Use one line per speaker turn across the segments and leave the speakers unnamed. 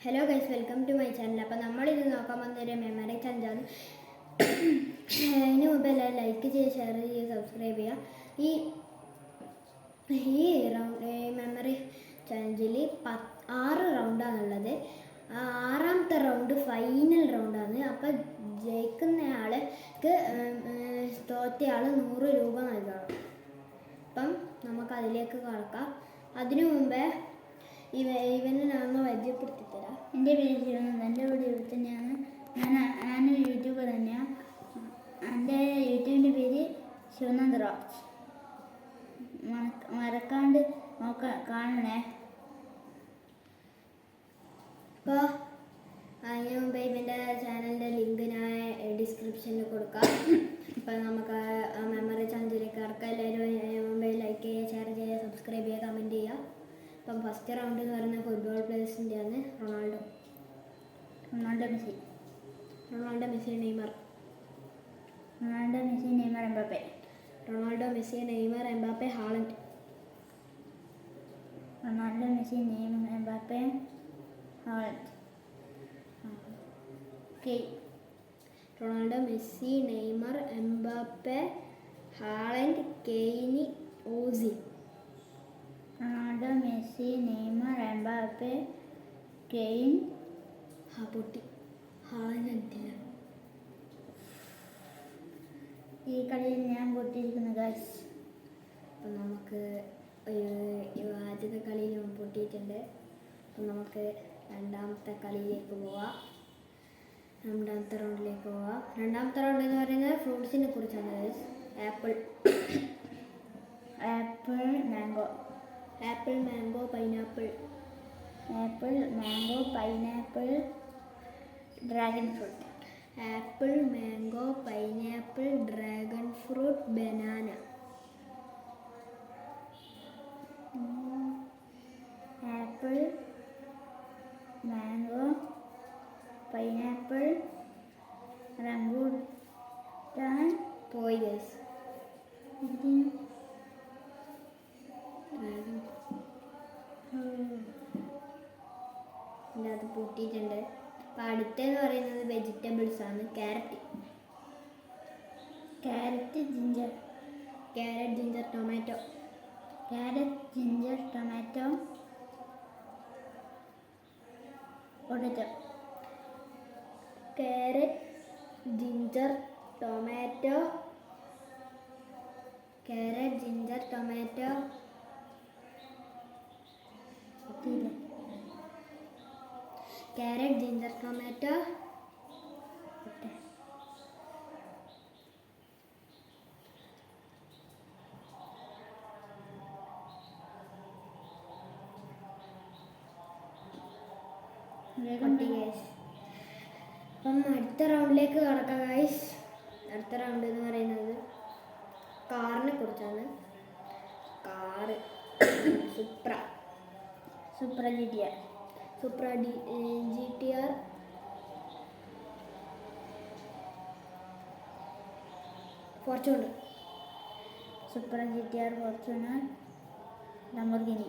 Hello guys, welcome to my channel. അപ്പോൾ നമ്മളിത് നോക്കാൻ വന്നൊരു മെമ്മറി ചലഞ്ചാണ്. അതിന് മുമ്പ് എല്ലാവരും ലൈക്ക് ചെയ്യുക, ഷെയർ ചെയ്യുക, സബ്സ്ക്രൈബ് ചെയ്യുക. ഈ മെമ്മറി ചലഞ്ചിൽ 6 റൗണ്ടാണുള്ളത്. ആറാമത്തെ റൗണ്ട് ഫൈനൽ റൗണ്ടാണ്. അപ്പോൾ ജയിക്കുന്നയാൾക്ക് തോറ്റയാൾ 100 രൂപ നൽകണം. അപ്പം നമുക്ക് അതിലേക്ക് കടക്കാം. അതിനു മുമ്പേ ഇവനെ ഞാൻ പരിചയപ്പെടുത്തി തരാം.
എൻ്റെ പേര് ശിവനന്ദൻ. എൻ്റെ വീട് തന്നെയാണ്. ഞാനൊരു യൂട്യൂബർ തന്നെയാണ്. എൻ്റെ യൂട്യൂബിൻ്റെ പേര് ശിവനന്ദ റോക്സ്. മറക്കാണ്ട് കാണണേ.
അപ്പോൾ അതിന് മുമ്പ് ഇവൻ്റെ ചാനലിൻ്റെ ലിങ്ക് ഞാൻ ഡിസ്ക്രിപ്ഷനിൽ കൊടുക്കാം. അപ്പോൾ നമുക്ക് ആ മെമ്മറി ചലഞ്ചിലേക്ക് കടക്കാം. എല്ലാവരും മുമ്പ് ലൈക്ക് ചെയ്യുക, ഷെയർ ചെയ്യുക, സബ്സ്ക്രൈബ് ചെയ്യുക, കമൻറ്റ് ചെയ്യുക. അപ്പം ഫസ്റ്റ് റൗണ്ട് എന്ന് പറയുന്നത് ഫുട്ബോൾ പ്ലേയേഴ്സിൻ്റെ ആണ്. Ronaldo, Messi, Neymar. Haaland. Ronaldo, Messi, Neymar, Mbappe, Haaland, Kane, Ozil.
Ronaldo, Messi, Neymar, Mbappe, Kane.
പൊട്ടി. ഹാളൻഡ് എത്തില്ല.
ഈ കളിയിൽ ഞാൻ പൊട്ടിയിരിക്കുന്നു ഗൈസ്.
അപ്പം നമുക്ക് ആദ്യത്തെ കളിയിൽ പൊട്ടിയിട്ടുണ്ട്. അപ്പം നമുക്ക് രണ്ടാമത്തെ കളിയിലേക്ക് പോവാം. രണ്ടാമത്തെ റൗണ്ടിലേക്ക് പോവാം. രണ്ടാമത്തെ റൗണ്ട് എന്ന് പറയുന്നത് ഫ്രൂട്ട്സിനെ കുറിച്ചാണ് guys. Apple,
mango, pineapple, dragon fruit.
Apple, mango, pineapple, dragon fruit, banana.
Apple, mango, pineapple, rambutan.
പോയി ഗൈസ്. അത് പൊട്ടിയിട്ടുണ്ട്. അപ്പം അടുത്തെന്ന് പറയുന്നത് വെജിറ്റബിൾസ് ആണ്. Carrot,
ginger,
tomato.
Potato.
Carrot, ginger, tomato. അപ്പം അടുത്ത റൗണ്ടിലേക്ക് കടക്കാം ഗൈസ്. അടുത്ത റൗണ്ട് എന്ന് പറയുന്നത് കാറിനെ കുറിച്ചാണ്. Car, Supra GTR, Fortuner.
Lamborghini.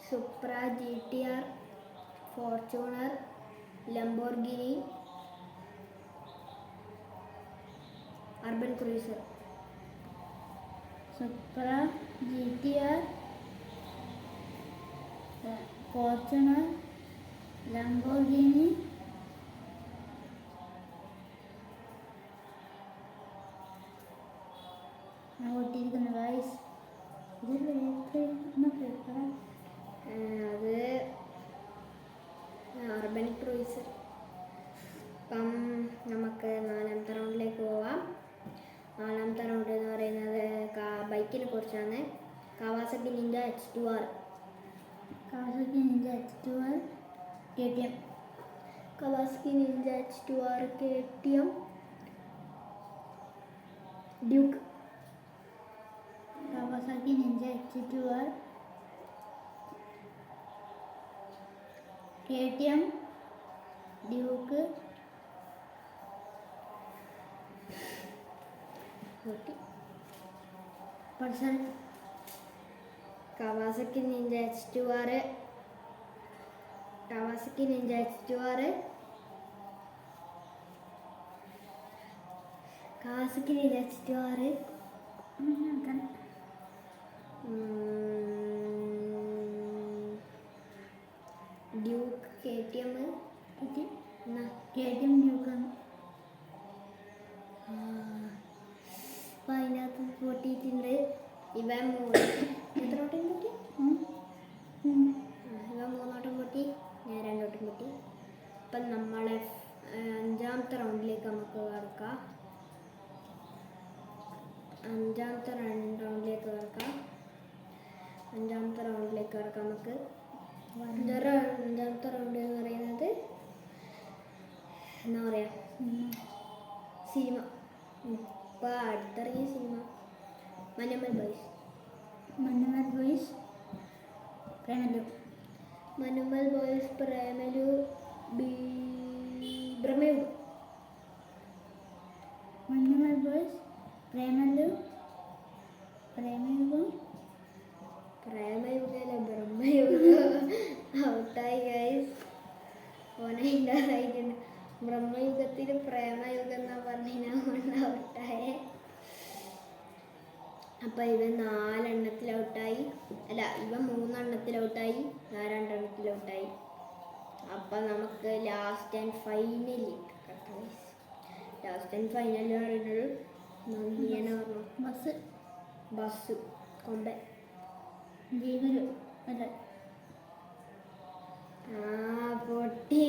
Supra, GTR, Fortuner, Lamborghini, Urban Cruiser.
GTR, Fortuner, Lamborghini, ഞാൻ പൊട്ടിയിരിക്കുന്നു ഗൈസ്.
അത് അർബൻ ക്രൂയിസർ. അപ്പം നമുക്ക് നാലാമത്തെ റൗണ്ടിലേക്ക് പോവാം. നാലാമത്തെ റൗണ്ട് എന്ന് പറയുന്നത് ബൈക്കിനെ കുറിച്ചാണ്. കവാസക്കി Ninja H2R,
KTM,
Duke,
KTM, Duke, Pulsar.
കവാസക്കി Ninja H2R, കവാസക്കി Ninja H2R, കവാസക്കി Ninja H2R, Duke KTM,
KTM ഡ്യൂക്കാണ്.
അപ്പം അതിനകത്ത് പൊട്ടിയിട്ടുണ്ട്. ഇവ എത്ര ഓട്ടം പൊട്ടി? ഇവ 3 ഓട്ടം പൊട്ടി, ഞാൻ 2 ഓട്ടം പൊട്ടി. അപ്പം നമ്മളെ 5ാമത്തെ റൗണ്ടിലേക്ക് നമുക്ക് കടക്കാം. 5ാമത്തെ റൗണ്ടിലേക്ക് കടക്കാം. നമുക്ക് 5ാമത്തെ റൗണ്ട് എന്ന് പറയുന്നത് എന്താ പറയുക, സിനിമ. ഇപ്പോൾ അടുത്തിറങ്ങിയ cinema Manjummel Boys.
Premalu.
Manjummel Boys, Premalu, Bramayugam.
Manjummel Boys, Premalu, Premayugam.
പ്രേമയുഗമല്ല, ബ്രഹ്മയുഗം. ഔട്ടായി ഗൈസ്, ഓനായിട്ടുണ്ട്. ബ്രഹ്മയുഗത്തിൽ പ്രേമയുഗം എന്നാ പറഞ്ഞാൽ ഔട്ടായേ. അപ്പം ഇവ 4 എണ്ണത്തിൽ ഔട്ടായി. അല്ല, ഇവ 3 എണ്ണത്തിൽ ഔട്ടായി, ഞാൻ 2 എണ്ണത്തിൽ ഔട്ടായി. അപ്പം നമുക്ക് ലാസ്റ്റ് ആൻഡ് ഫൈനൽ പറയുന്നത് നന്ദിയാണ് പറഞ്ഞു. ബസ് കൊമ്പ
ജീവരു അല്ല.
പൊട്ടി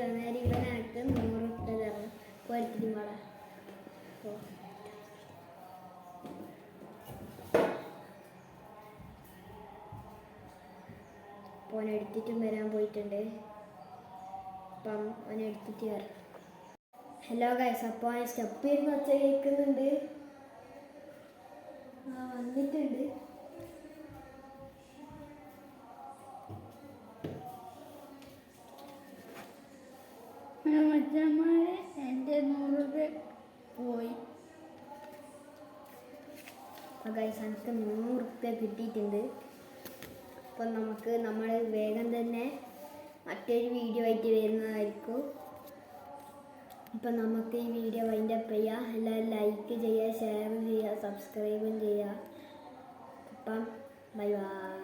അന്നേരം ഇവനക്ക് 100 ഉപ്പ തരണം. പോരത്തിനും പാടാ. അപ്പോൾ എടുത്തിട്ടും വരാൻ പോയിട്ടുണ്ട്. അപ്പം എടുത്തിട്ട് വരാം. ഹലോ ഗൈസ്, അപ്പോൾ സ്റ്റെപ്പ് ഇരുന്ന് ഒച്ച കേൾക്കുന്നുണ്ട്. വന്നിട്ടുണ്ട്.
മച്ചന്മാരെ എൻ്റെ 100 രൂപ പോയി.
അപ്പോൾ ഗൈസ്, എനിക്ക് 100 ഉറുപ്പ്യ കിട്ടിയിട്ടുണ്ട്. അപ്പം നമ്മൾ വേഗം തന്നെ മറ്റൊരു വീഡിയോ ആയിട്ട് വരുന്നതായിരിക്കും. അപ്പം നമുക്ക് ഈ വീഡിയോ വൈൻഡപ്പ് ചെയ്യാം. എല്ലാവരും ലൈക്ക് ചെയ്യുക, ഷെയർ ചെയ്യുക, സബ്സ്ക്രൈബും ചെയ്യുക. അപ്പം ബൈ ബൈ.